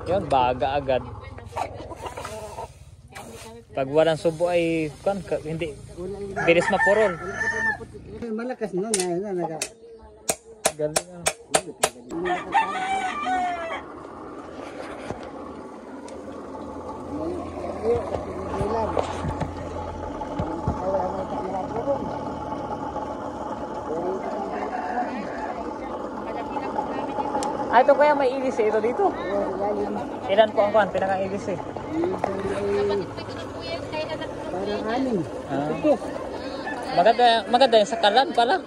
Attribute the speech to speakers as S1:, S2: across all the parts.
S1: Yun, baga agad. Pag walang subo ay hindi bilis mapurol.
S2: Malakas no na naga.
S1: Galing ano. Ah, ito kaya may ilis eh, ito dito. Ilan po ang pinaka-ilis eh?
S2: Parang anim.
S1: Maganda yung sa kalan pala.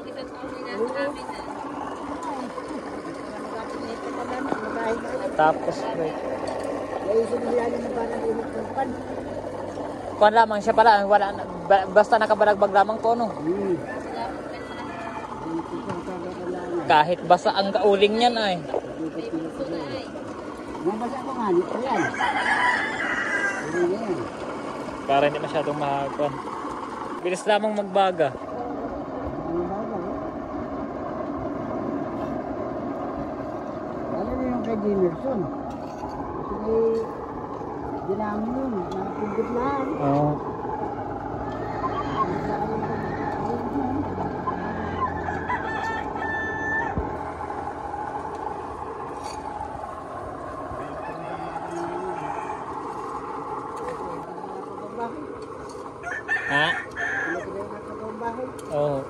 S1: Tapos kuan lamang siya pala, wala basta nakabalagbag lamang po no. Kahit basa ang kauling niyan ay.
S2: Nabasa ko nga nito yan.
S1: Para hindi masyadong mahagpan. Bilis lamang magbaga.
S2: Ano na yung kay Jimerson? Kasi ginamon yun, napindot lahat.
S1: Oo. Ha? Oo.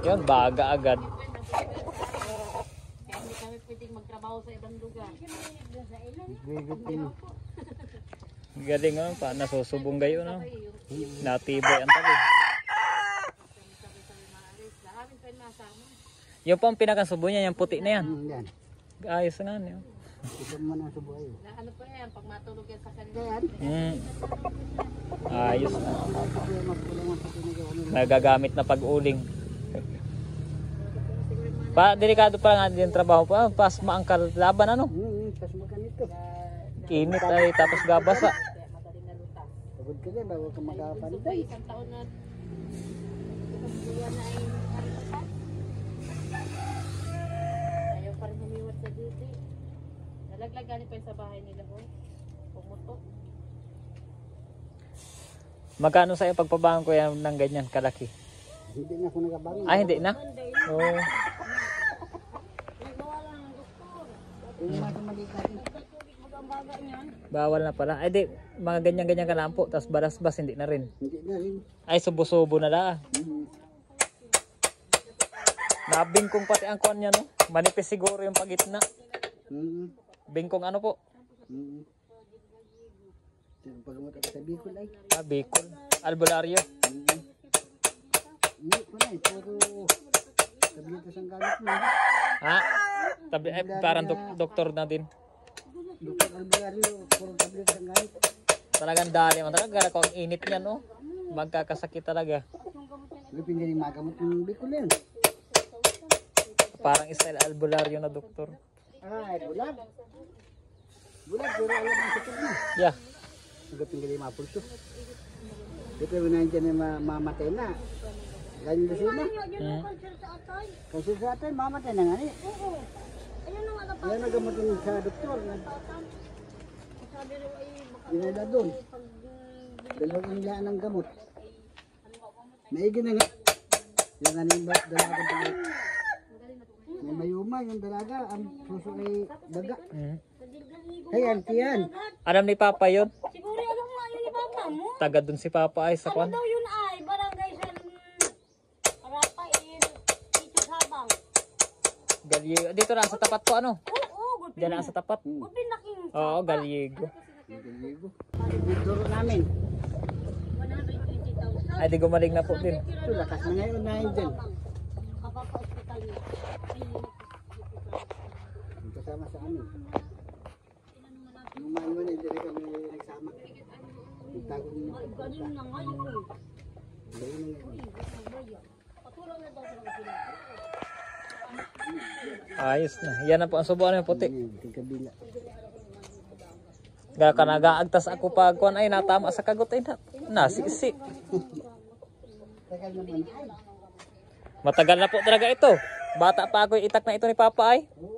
S1: Yun, baga agad.
S3: Kaya hindi kami pwedeng magtrabaho sa ibang lugar.
S1: Galing oh, pa nasusubong gayo no. Natibay ang tabi. Yung pang pinakasubo niya, yung puti na yan. Ayos na yan.
S2: Ito mo na subo ayo.
S3: Ano pa yan, pag matulog yan sa kanila.
S1: Ayos na. Nagagamit na pag-uling. Delikado pa nga din trabaho pa. Pas maangkal laban ano.
S2: Pas maganito.
S1: Init ay tapos gabasa.
S2: Pagod ka din, bago ka magkapantay.
S3: Isang taon na isang buwan na ay karipasan. Ayaw pa rin humiwat sa dito. Nalaglag ganit pa yung sa bahay nila ho. Pumutok.
S1: Magkano sa'yo pagpabangon ko yan ng ganyan kalaki?
S2: Hindi na ako nakabangon.
S1: Ay, hindi na? Oo. Bawal na pala. Ay, di, mga ganyan-ganyan ka lang po. Tapos balas-bas, hindi na rin.
S2: Hindi na rin.
S1: Ay, subo-subo na lang. Nabingkong pati ang kuwan niya, no? Manipis siguro yung pagitna. Bingkong ano po?
S2: Pagkamot ako sa Bicol ay.
S1: Ah, Bicol. Albularyo.
S2: Hindi ko na eh. Puro tabletas ang gamit mo.
S1: Ha? Parang doktor na din.
S2: Doktor Albularyo, puro tabletas ang gamit.
S1: Talagang dali mo talaga. Kung init niya, no? Magkakasakit talaga.
S2: Lupin din yung magamot ng Bicol yan.
S1: Parang style albularyo na doktor.
S2: Ay, bulag. Bulag, pero alam ang sakit mo.
S1: Yeah.
S2: Lupin din yung mapulso. Dito yung nandiyan na mamatay na. Ganyan doon na. Kasi sa atin, mamatay na nga niya. Ayan na gamutin sa doktor. Dinala doon. Dalawang laan ng gamot. Maigi na nga. Yung animal, dalagang pagod. May mayuma yung dalaga. Ang suso ay daga. Ay, antiyan.
S1: Alam ni Papa yun?
S3: Siguro alam nga yun ni Papa mo.
S1: Taga dun si Papa ay sa kwan.
S3: Ano daw yun ay? Barangay sa Arapay, Ito Sabang.
S1: Galiego. Dito lang sa tapat po ano?
S3: Oo,
S1: Diyan lang sa tapat.
S3: gulpin na king.
S1: Oo, Galiego.
S2: Duro namin.
S3: 120,000.
S1: Ay, di gumaling na po din.
S2: Ito, lakas na ngayon na yun dyan.
S3: Kapapa-hospital yun.
S2: Kasama sa amin. Nung maano na, hindi rin kami nagsama. Itago niyo.
S3: Ganun na nga yun. Patulong na daw sa mga sila.
S1: Ayos na. Yan na po ang subuan ng puti.
S2: Tingkabila.
S1: Ga ka nagaagtas ako pag kuan ay natama sa kagot ay nasisi.
S2: Tagal naman.
S1: Matagal na po talaga ito. Bata pa ako itak na ito ni Papa ay.
S2: Oo.